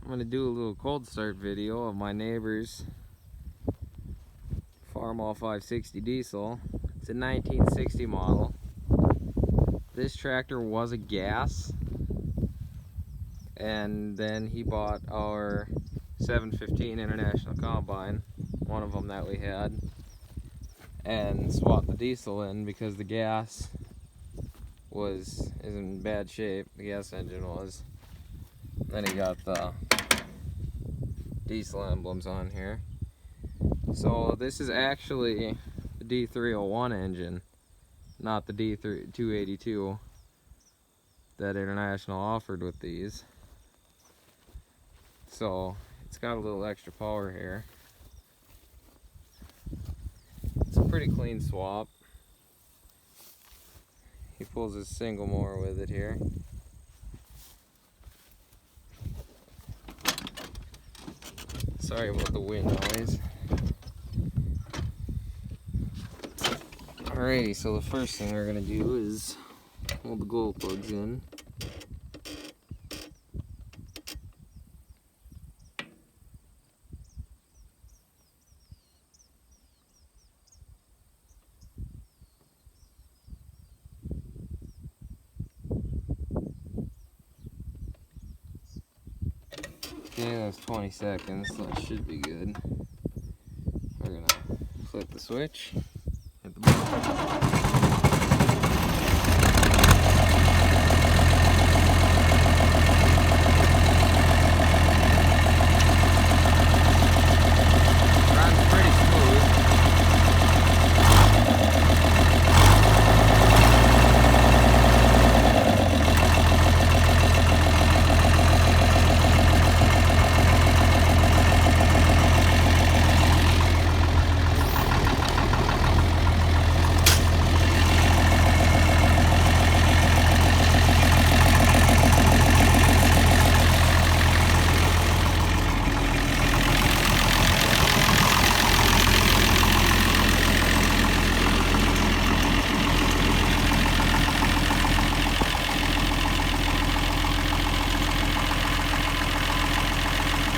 I'm going to do a little cold start video of my neighbor's Farmall 560 diesel. It's a 1960 model. This tractor was a gas, and then he bought our 715 International Combine, one of them that we had, and swapped the diesel in because the gas is in bad shape. The gas engine was. Then he got the diesel emblems on here. So this is actually the D301 engine, not the D282 that International offered with these. So it's got a little extra power here. It's a pretty clean swap. He pulls his single mower with it here. Sorry about the wind noise. Alrighty, so the first thing we're going to do is hold the glow plugs in. Okay, that's 20 seconds, so that should be good. We're gonna flip the switch, hit the button.